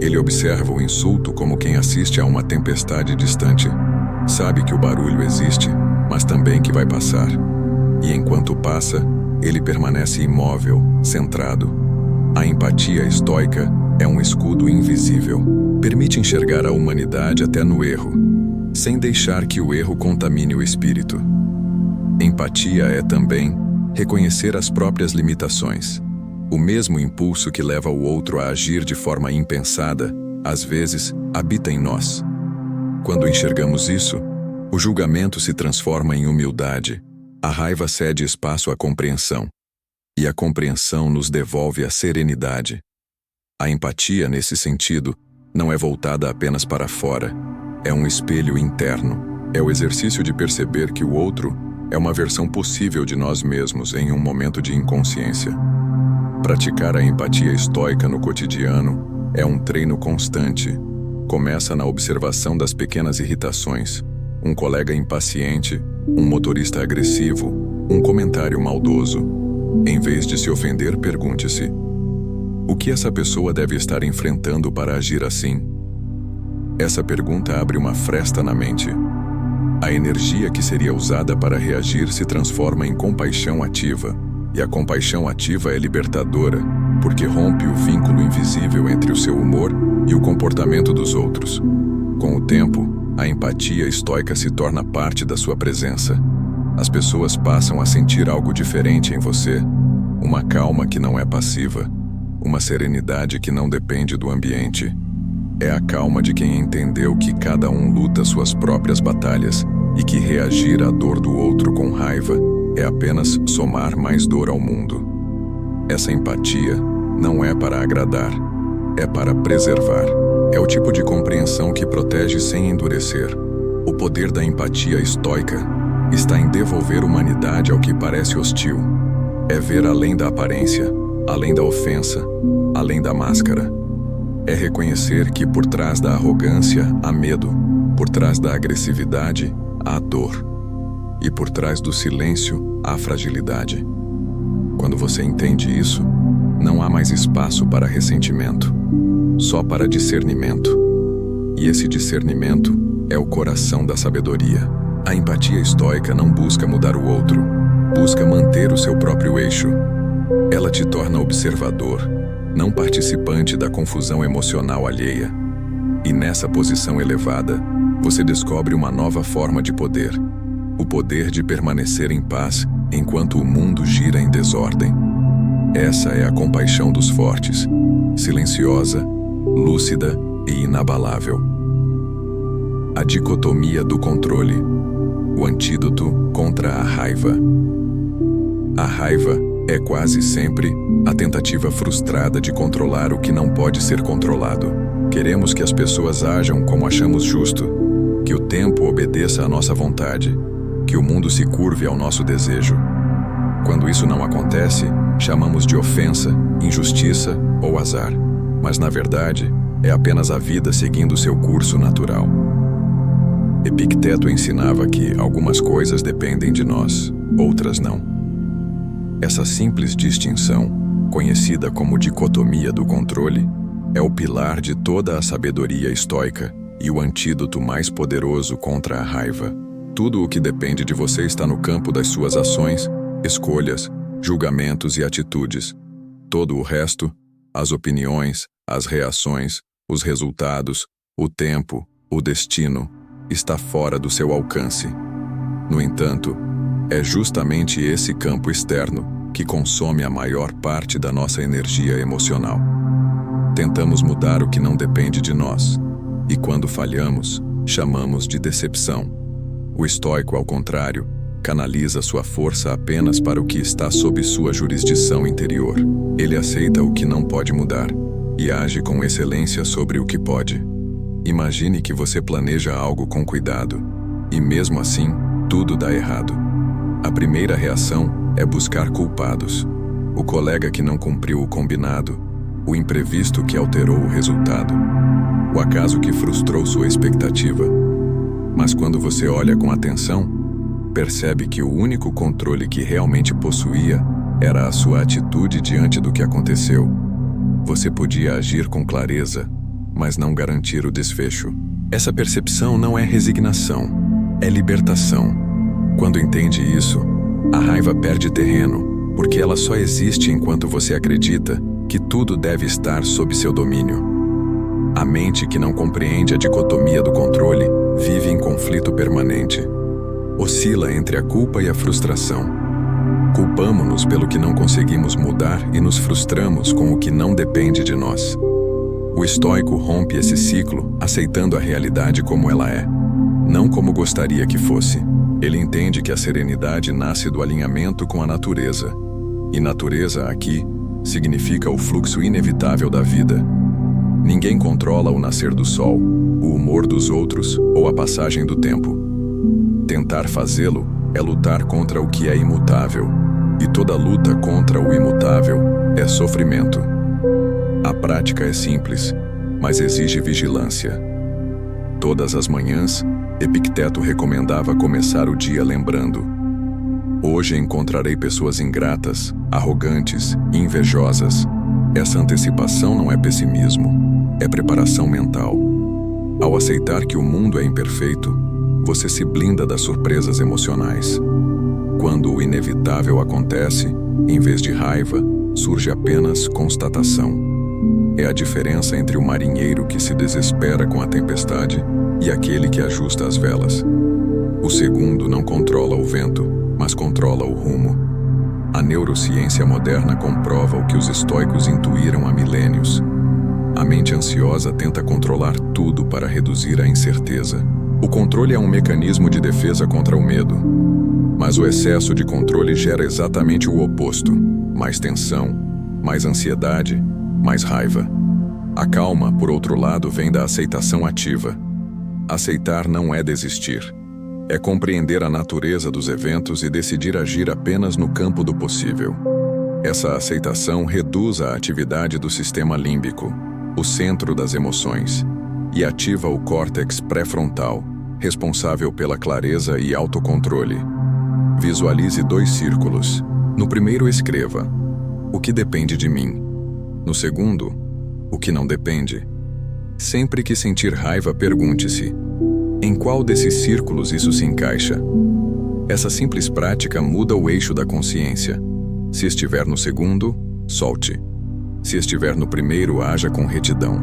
Ele observa o insulto como quem assiste a uma tempestade distante. Sabe que o barulho existe, mas também que vai passar. E enquanto passa, ele permanece imóvel, centrado. A empatia estoica é um escudo invisível. Permite enxergar a humanidade até no erro, sem deixar que o erro contamine o espírito. Empatia é também reconhecer as próprias limitações. O mesmo impulso que leva o outro a agir de forma impensada, às vezes, habita em nós. Quando enxergamos isso, o julgamento se transforma em humildade, a raiva cede espaço à compreensão, e a compreensão nos devolve a serenidade. A empatia, nesse sentido, não é voltada apenas para fora, é um espelho interno, é o exercício de perceber que o outro é uma versão possível de nós mesmos em um momento de inconsciência. Praticar a empatia estoica no cotidiano é um treino constante. Começa na observação das pequenas irritações, um colega impaciente, um motorista agressivo, um comentário maldoso. Em vez de se ofender, pergunte-se: o que essa pessoa deve estar enfrentando para agir assim? Essa pergunta abre uma fresta na mente. A energia que seria usada para reagir se transforma em compaixão ativa, e a compaixão ativa é libertadora, porque rompe o vínculo invisível entre o seu humor e o comportamento dos outros. Com o tempo, a empatia estoica se torna parte da sua presença. As pessoas passam a sentir algo diferente em você, uma calma que não é passiva, uma serenidade que não depende do ambiente. É a calma de quem entendeu que cada um luta suas próprias batalhas e que reagir à dor do outro com raiva é apenas somar mais dor ao mundo. Essa empatia não é para agradar, é para preservar. É o tipo de compreensão que protege sem endurecer. O poder da empatia estoica está em devolver humanidade ao que parece hostil. É ver além da aparência, além da ofensa, além da máscara. É reconhecer que por trás da arrogância há medo, por trás da agressividade há dor, e por trás do silêncio há fragilidade. Quando você entende isso, não há mais espaço para ressentimento, só para discernimento. E esse discernimento é o coração da sabedoria. A empatia estoica não busca mudar o outro, busca manter o seu próprio eixo. Ela te torna observador, não participante da confusão emocional alheia. E nessa posição elevada, você descobre uma nova forma de poder, o poder de permanecer em paz enquanto o mundo gira em desordem. Essa é a compaixão dos fortes, silenciosa, lúcida e inabalável. A dicotomia do controle, o antídoto contra a raiva. A raiva é quase sempre a tentativa frustrada de controlar o que não pode ser controlado. Queremos que as pessoas ajam como achamos justo, que o tempo obedeça à nossa vontade, que o mundo se curve ao nosso desejo. Quando isso não acontece, chamamos de ofensa, injustiça ou azar. Mas, na verdade, é apenas a vida seguindo seu curso natural. Epicteto ensinava que algumas coisas dependem de nós, outras não. Essa simples distinção, conhecida como dicotomia do controle, é o pilar de toda a sabedoria estoica e o antídoto mais poderoso contra a raiva. Tudo o que depende de você está no campo das suas ações, escolhas, julgamentos e atitudes. Todo o resto, as opiniões, as reações, os resultados, o tempo, o destino, está fora do seu alcance. No entanto, é justamente esse campo externo que consome a maior parte da nossa energia emocional. Tentamos mudar o que não depende de nós. E quando falhamos, chamamos de decepção. O estoico, ao contrário, canaliza sua força apenas para o que está sob sua jurisdição interior. Ele aceita o que não pode mudar e age com excelência sobre o que pode. Imagine que você planeja algo com cuidado e, mesmo assim, tudo dá errado. A primeira reação é buscar culpados. O colega que não cumpriu o combinado, o imprevisto que alterou o resultado, o acaso que frustrou sua expectativa. Mas quando você olha com atenção, percebe que o único controle que realmente possuía era a sua atitude diante do que aconteceu. Você podia agir com clareza, mas não garantir o desfecho. Essa percepção não é resignação, é libertação. Quando entende isso, a raiva perde terreno, porque ela só existe enquanto você acredita que tudo deve estar sob seu domínio. A mente que não compreende a dicotomia do controle vive em conflito permanente. Oscila entre a culpa e a frustração. Culpamo-nos pelo que não conseguimos mudar e nos frustramos com o que não depende de nós. O estoico rompe esse ciclo, aceitando a realidade como ela é, não como gostaria que fosse. Ele entende que a serenidade nasce do alinhamento com a natureza. E natureza, aqui, significa o fluxo inevitável da vida. Ninguém controla o nascer do sol, o humor dos outros ou a passagem do tempo. Tentar fazê-lo é lutar contra o que é imutável, e toda luta contra o imutável é sofrimento. A prática é simples, mas exige vigilância. Todas as manhãs, Epicteto recomendava começar o dia lembrando: hoje encontrarei pessoas ingratas, arrogantes, invejosas. Essa antecipação não é pessimismo, é preparação mental. Ao aceitar que o mundo é imperfeito, você se blinda das surpresas emocionais. Quando o inevitável acontece, em vez de raiva, surge apenas constatação. É a diferença entre o marinheiro que se desespera com a tempestade e aquele que ajusta as velas. O segundo não controla o vento, mas controla o rumo. A neurociência moderna comprova o que os estoicos intuíram há milênios. A mente ansiosa tenta controlar tudo para reduzir a incerteza. O controle é um mecanismo de defesa contra o medo. Mas o excesso de controle gera exatamente o oposto: mais tensão, mais ansiedade, mais raiva. A calma, por outro lado, vem da aceitação ativa. Aceitar não é desistir. É compreender a natureza dos eventos e decidir agir apenas no campo do possível. Essa aceitação reduz a atividade do sistema límbico, o centro das emoções, e ativa o córtex pré-frontal, responsável pela clareza e autocontrole. Visualize 2 círculos. No primeiro, escreva: o que depende de mim. No segundo, o que não depende. Sempre que sentir raiva, pergunte-se: em qual desses círculos isso se encaixa? Essa simples prática muda o eixo da consciência. Se estiver no segundo, solte. Se estiver no primeiro, haja com retidão.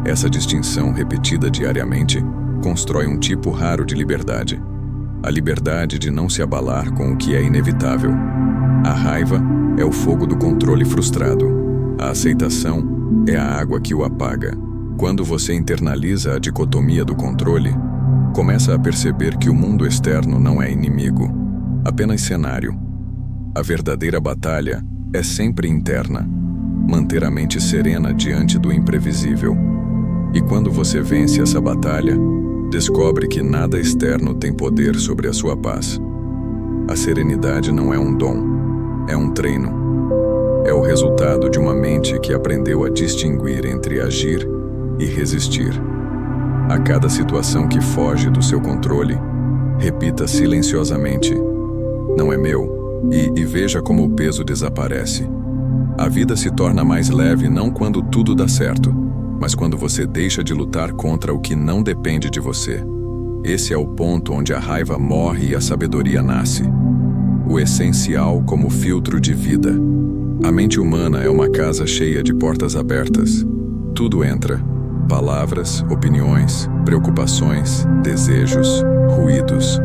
Essa distinção, repetida diariamente, constrói um tipo raro de liberdade. A liberdade de não se abalar com o que é inevitável. A raiva é o fogo do controle frustrado. A aceitação é a água que o apaga. Quando você internaliza a dicotomia do controle, começa a perceber que o mundo externo não é inimigo, apenas cenário. A verdadeira batalha é sempre interna. Manter a mente serena diante do imprevisível. E quando você vence essa batalha, descobre que nada externo tem poder sobre a sua paz. A serenidade não é um dom, é um treino. É o resultado de uma mente que aprendeu a distinguir entre agir e resistir. A cada situação que foge do seu controle, repita silenciosamente: não é meu, e veja como o peso desaparece. A vida se torna mais leve não quando tudo dá certo, mas quando você deixa de lutar contra o que não depende de você. Esse é o ponto onde a raiva morre e a sabedoria nasce. O essencial como filtro de vida. A mente humana é uma casa cheia de portas abertas. Tudo entra: palavras, opiniões, preocupações, desejos, ruídos.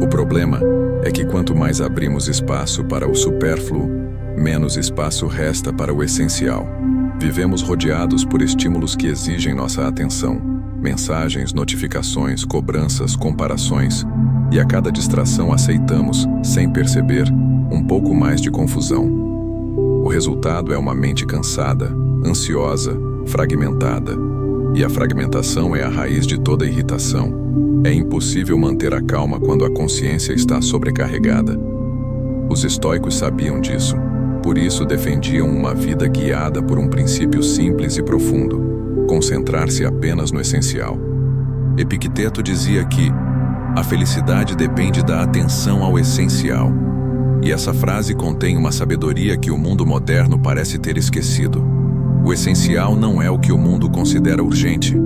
O problema é que quanto mais abrimos espaço para o supérfluo, menos espaço resta para o essencial. Vivemos rodeados por estímulos que exigem nossa atenção. Mensagens, notificações, cobranças, comparações. E a cada distração aceitamos, sem perceber, um pouco mais de confusão. O resultado é uma mente cansada, ansiosa, fragmentada. E a fragmentação é a raiz de toda irritação. É impossível manter a calma quando a consciência está sobrecarregada. Os estoicos sabiam disso, por isso defendiam uma vida guiada por um princípio simples e profundo: concentrar-se apenas no essencial. Epicteto dizia que a felicidade depende da atenção ao essencial. E essa frase contém uma sabedoria que o mundo moderno parece ter esquecido. O essencial não é o que o mundo considera urgente,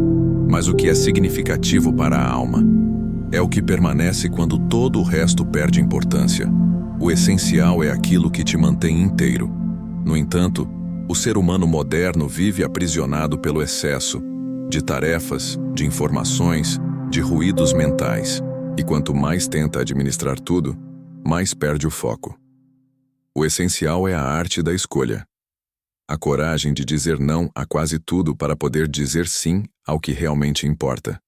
mas o que é significativo para a alma. É o que permanece quando todo o resto perde importância. O essencial é aquilo que te mantém inteiro. No entanto, o ser humano moderno vive aprisionado pelo excesso de tarefas, de informações, de ruídos mentais. E quanto mais tenta administrar tudo, mais perde o foco. O essencial é a arte da escolha. A coragem de dizer não a quase tudo para poder dizer sim ao que realmente importa.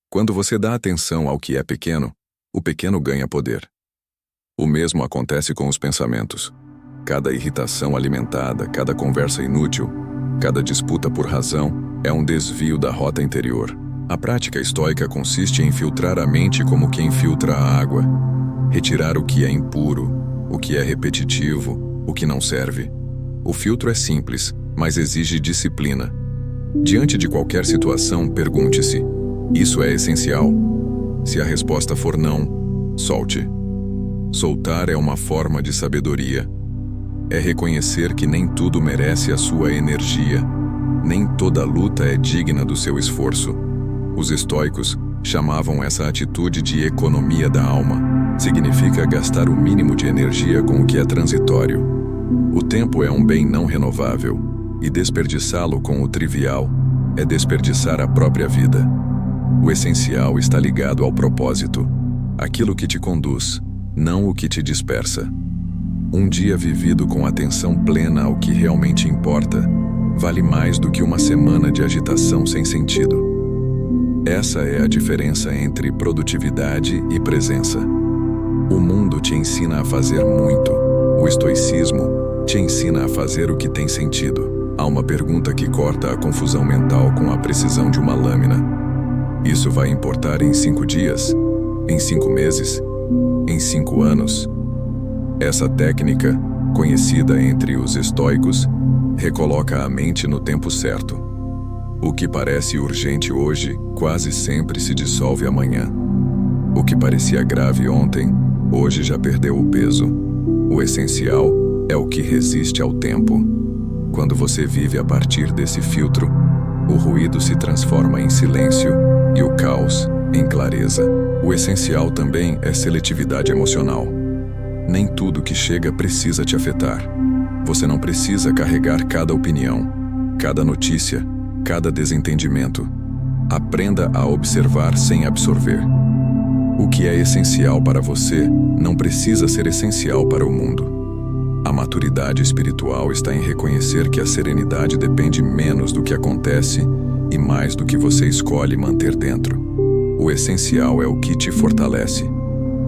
Quando você dá atenção ao que é pequeno, o pequeno ganha poder. O mesmo acontece com os pensamentos. Cada irritação alimentada, cada conversa inútil, cada disputa por razão é um desvio da rota interior. A prática estoica consiste em filtrar a mente como quem filtra a água, retirar o que é impuro, o que é repetitivo, o que não serve. O filtro é simples, mas exige disciplina. Diante de qualquer situação, pergunte-se: isso é essencial? Se a resposta for não, solte. Soltar é uma forma de sabedoria. É reconhecer que nem tudo merece a sua energia, nem toda luta é digna do seu esforço. Os estoicos chamavam essa atitude de economia da alma. Significa gastar o mínimo de energia com o que é transitório. O tempo é um bem não renovável, e desperdiçá-lo com o trivial é desperdiçar a própria vida. O essencial está ligado ao propósito, aquilo que te conduz, não o que te dispersa. Um dia vivido com atenção plena ao que realmente importa, vale mais do que uma semana de agitação sem sentido. Essa é a diferença entre produtividade e presença. O mundo te ensina a fazer muito. O estoicismo te ensina a fazer o que tem sentido. Há uma pergunta que corta a confusão mental com a precisão de uma lâmina. Isso vai importar em 5 dias? Em 5 meses? Em 5 anos? Essa técnica, conhecida entre os estoicos, recoloca a mente no tempo certo. O que parece urgente hoje, quase sempre se dissolve amanhã. O que parecia grave ontem, hoje já perdeu o peso. O essencial é o que resiste ao tempo. Quando você vive a partir desse filtro, o ruído se transforma em silêncio e o caos em clareza. O essencial também é seletividade emocional. Nem tudo que chega precisa te afetar. Você não precisa carregar cada opinião, cada notícia, cada desentendimento. Aprenda a observar sem absorver. O que é essencial para você não precisa ser essencial para o mundo. A maturidade espiritual está em reconhecer que a serenidade depende menos do que acontece e mais do que você escolhe manter dentro. O essencial é o que te fortalece.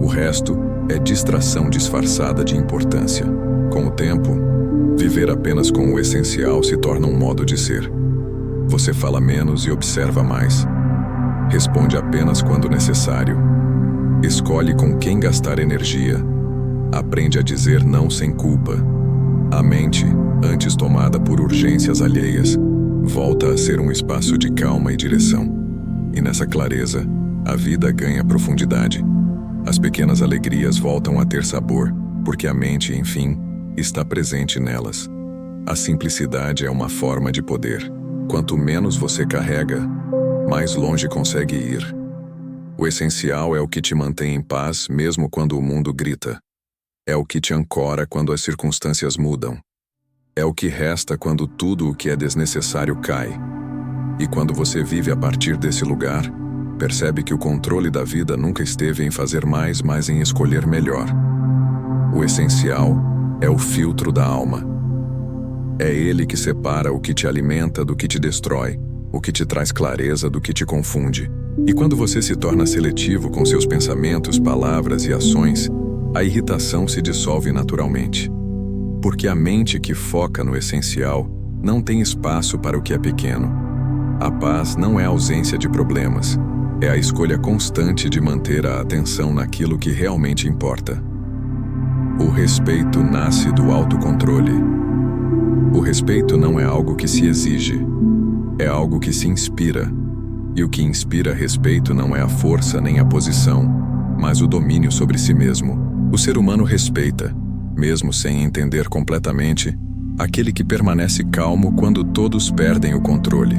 O resto é distração disfarçada de importância. Com o tempo, viver apenas com o essencial se torna um modo de ser. Você fala menos e observa mais. Responde apenas quando necessário. Escolhe com quem gastar energia. Aprende a dizer não sem culpa. A mente, antes tomada por urgências alheias, volta a ser um espaço de calma e direção. E nessa clareza, a vida ganha profundidade. As pequenas alegrias voltam a ter sabor, porque a mente, enfim, está presente nelas. A simplicidade é uma forma de poder. Quanto menos você carrega, mais longe consegue ir. O essencial é o que te mantém em paz mesmo quando o mundo grita. É o que te ancora quando as circunstâncias mudam. É o que resta quando tudo o que é desnecessário cai. E quando você vive a partir desse lugar, percebe que o controle da vida nunca esteve em fazer mais, mas em escolher melhor. O essencial é o filtro da alma. É ele que separa o que te alimenta do que te destrói, o que te traz clareza do que te confunde. E quando você se torna seletivo com seus pensamentos, palavras e ações, a irritação se dissolve naturalmente. Porque a mente que foca no essencial não tem espaço para o que é pequeno. A paz não é a ausência de problemas, é a escolha constante de manter a atenção naquilo que realmente importa. O respeito nasce do autocontrole. O respeito não é algo que se exige, é algo que se inspira. E o que inspira respeito não é a força nem a posição, mas o domínio sobre si mesmo. O ser humano respeita, mesmo sem entender completamente, aquele que permanece calmo quando todos perdem o controle.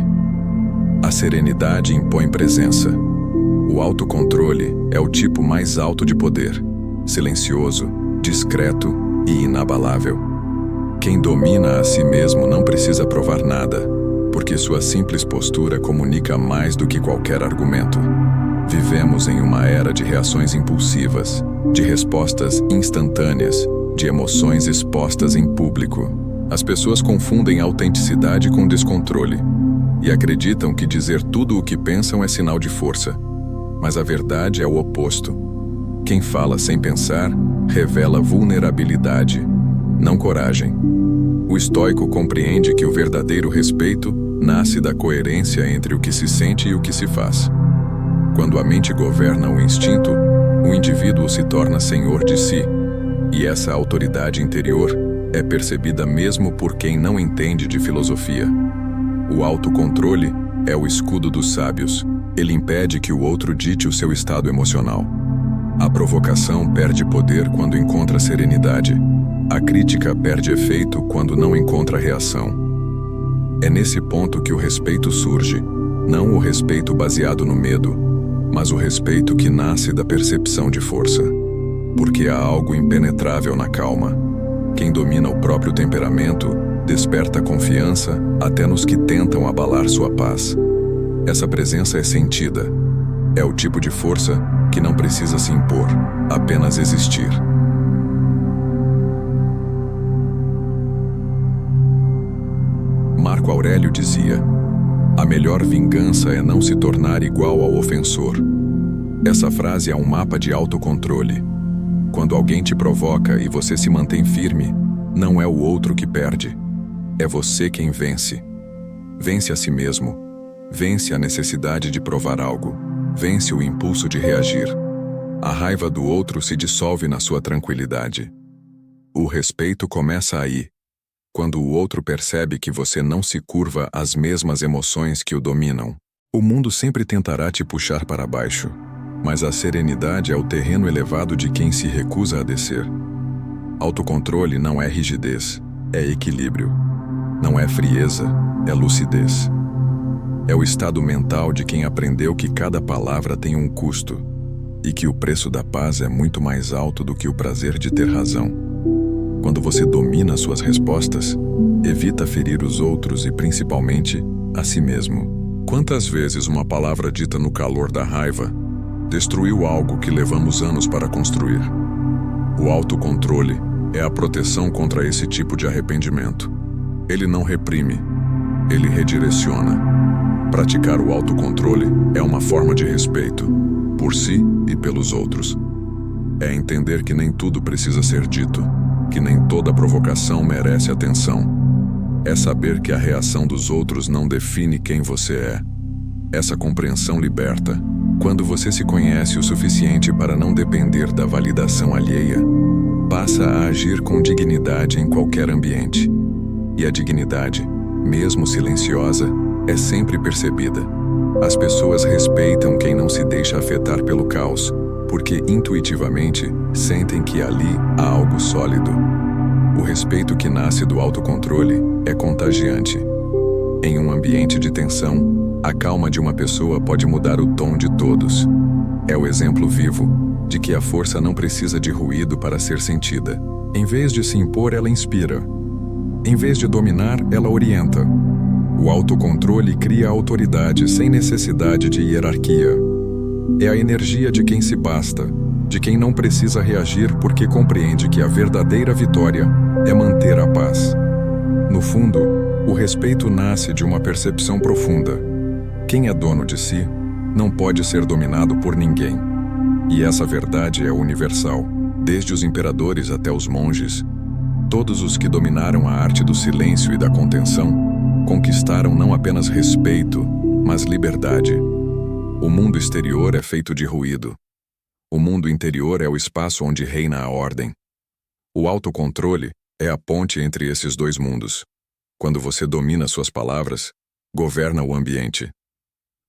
A serenidade impõe presença. O autocontrole é o tipo mais alto de poder, silencioso, discreto e inabalável. Quem domina a si mesmo não precisa provar nada, porque sua simples postura comunica mais do que qualquer argumento. Vivemos em uma era de reações impulsivas, de respostas instantâneas, de emoções expostas em público. As pessoas confundem autenticidade com descontrole e acreditam que dizer tudo o que pensam é sinal de força. Mas a verdade é o oposto. Quem fala sem pensar revela vulnerabilidade, não coragem. O estoico compreende que o verdadeiro respeito nasce da coerência entre o que se sente e o que se faz. Quando a mente governa o instinto, o indivíduo se torna senhor de si, e essa autoridade interior é percebida mesmo por quem não entende de filosofia. O autocontrole é o escudo dos sábios. Ele impede que o outro dite o seu estado emocional. A provocação perde poder quando encontra serenidade. A crítica perde efeito quando não encontra reação. É nesse ponto que o respeito surge, não o respeito baseado no medo, mas o respeito que nasce da percepção de força. Porque há algo impenetrável na calma. Quem domina o próprio temperamento desperta confiança até nos que tentam abalar sua paz. Essa presença é sentida. É o tipo de força que não precisa se impor, apenas existir. Marco Aurélio dizia: a melhor vingança é não se tornar igual ao ofensor. Essa frase é um mapa de autocontrole. Quando alguém te provoca e você se mantém firme, não é o outro que perde. É você quem vence. Vence a si mesmo. Vence a necessidade de provar algo. Vence o impulso de reagir. A raiva do outro se dissolve na sua tranquilidade. O respeito começa aí, quando o outro percebe que você não se curva às mesmas emoções que o dominam. O mundo sempre tentará te puxar para baixo, mas a serenidade é o terreno elevado de quem se recusa a descer. Autocontrole não é rigidez, é equilíbrio. Não é frieza, é lucidez. É o estado mental de quem aprendeu que cada palavra tem um custo e que o preço da paz é muito mais alto do que o prazer de ter razão. Quando você domina suas respostas, evita ferir os outros e, principalmente, a si mesmo. Quantas vezes uma palavra dita no calor da raiva destruiu algo que levamos anos para construir? O autocontrole é a proteção contra esse tipo de arrependimento. Ele não reprime, ele redireciona. Praticar o autocontrole é uma forma de respeito, por si e pelos outros. É entender que nem tudo precisa ser dito, que nem toda provocação merece atenção. É saber que a reação dos outros não define quem você é. Essa compreensão liberta. Quando você se conhece o suficiente para não depender da validação alheia, passa a agir com dignidade em qualquer ambiente. E a dignidade, mesmo silenciosa, é sempre percebida. As pessoas respeitam quem não se deixa afetar pelo caos, porque intuitivamente sentem que ali há algo sólido. O respeito que nasce do autocontrole é contagiante. Em um ambiente de tensão, a calma de uma pessoa pode mudar o tom de todos. É o exemplo vivo de que a força não precisa de ruído para ser sentida. Em vez de se impor, ela inspira. Em vez de dominar, ela orienta. O autocontrole cria autoridade sem necessidade de hierarquia. É a energia de quem se basta, de quem não precisa reagir porque compreende que a verdadeira vitória é manter a paz. No fundo, o respeito nasce de uma percepção profunda. Quem é dono de si não pode ser dominado por ninguém. E essa verdade é universal, desde os imperadores até os monges. Todos os que dominaram a arte do silêncio e da contenção conquistaram não apenas respeito, mas liberdade. O mundo exterior é feito de ruído. O mundo interior é o espaço onde reina a ordem. O autocontrole é a ponte entre esses dois mundos. Quando você domina suas palavras, governa o ambiente.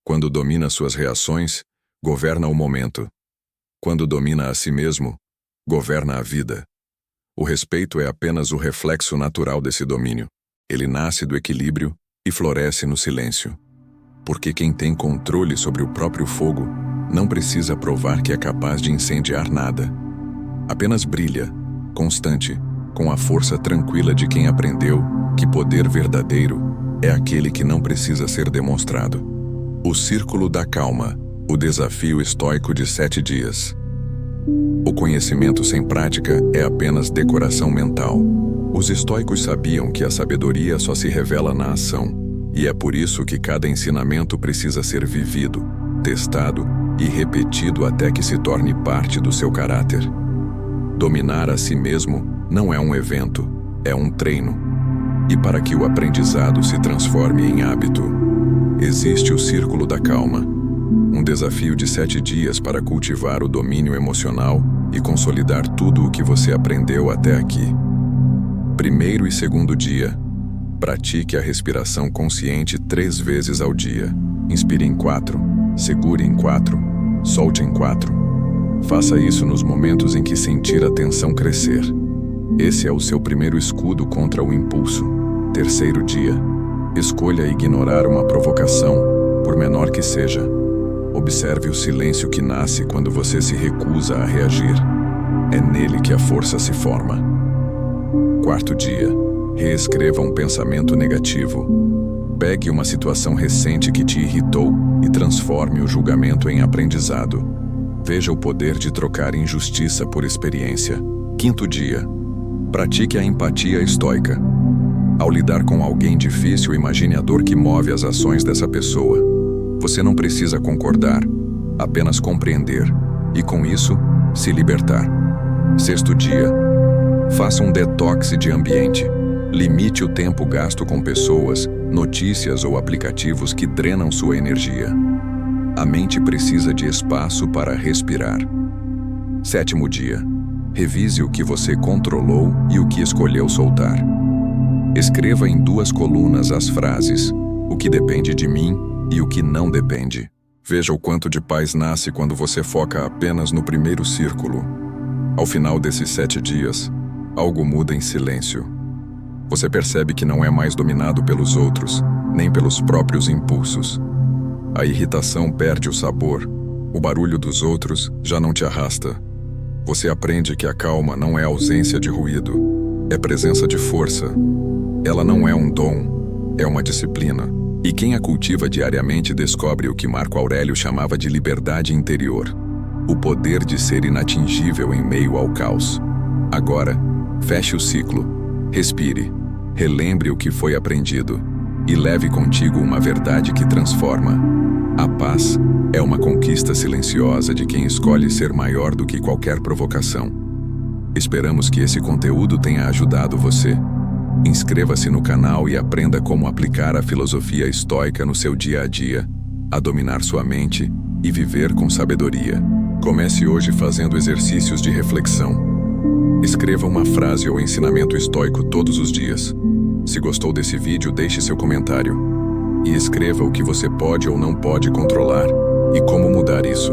Quando domina suas reações, governa o momento. Quando domina a si mesmo, governa a vida. O respeito é apenas o reflexo natural desse domínio. Ele nasce do equilíbrio e floresce no silêncio. Porque quem tem controle sobre o próprio fogo não precisa provar que é capaz de incendiar nada. Apenas brilha, constante, com a força tranquila de quem aprendeu que poder verdadeiro é aquele que não precisa ser demonstrado. O Círculo da Calma, o desafio estoico de 7 dias. O conhecimento sem prática é apenas decoração mental. Os estoicos sabiam que a sabedoria só se revela na ação, e é por isso que cada ensinamento precisa ser vivido, testado e repetido até que se torne parte do seu caráter. Dominar a si mesmo não é um evento, é um treino. E para que o aprendizado se transforme em hábito, existe o Círculo da Calma, um desafio de 7 dias para cultivar o domínio emocional e consolidar tudo o que você aprendeu até aqui. Primeiro e segundo dia, pratique a respiração consciente 3 vezes ao dia. Inspire em 4, segure em 4, solte em 4. Faça isso nos momentos em que sentir a tensão crescer. Esse é o seu primeiro escudo contra o impulso. Terceiro dia, escolha ignorar uma provocação, por menor que seja. Observe o silêncio que nasce quando você se recusa a reagir. É nele que a força se forma. Quarto dia, reescreva um pensamento negativo. Pegue uma situação recente que te irritou e transforme o julgamento em aprendizado. Veja o poder de trocar injustiça por experiência. Quinto dia, pratique a empatia estoica. Ao lidar com alguém difícil, imagine a dor que move as ações dessa pessoa. Você não precisa concordar, apenas compreender, e com isso, se libertar. Sexto dia, faça um detox de ambiente. Limite o tempo gasto com pessoas, notícias ou aplicativos que drenam sua energia. A mente precisa de espaço para respirar. Sétimo dia, revise o que você controlou e o que escolheu soltar. Escreva em 2 colunas as frases: o que depende de mim e o que não depende. Veja o quanto de paz nasce quando você foca apenas no primeiro círculo. Ao final desses 7 dias, algo muda em silêncio. Você percebe que não é mais dominado pelos outros, nem pelos próprios impulsos. A irritação perde o sabor. O barulho dos outros já não te arrasta. Você aprende que a calma não é ausência de ruído, é presença de força. Ela não é um dom, é uma disciplina. E quem a cultiva diariamente descobre o que Marco Aurélio chamava de liberdade interior. O poder de ser inatingível em meio ao caos. Agora, feche o ciclo, respire, relembre o que foi aprendido e leve contigo uma verdade que transforma. A paz é uma conquista silenciosa de quem escolhe ser maior do que qualquer provocação. Esperamos que esse conteúdo tenha ajudado você. Inscreva-se no canal e aprenda como aplicar a filosofia estoica no seu dia a dia, a dominar sua mente e viver com sabedoria. Comece hoje fazendo exercícios de reflexão. Escreva uma frase ou ensinamento estoico todos os dias. Se gostou desse vídeo, deixe seu comentário. E escreva o que você pode ou não pode controlar e como mudar isso.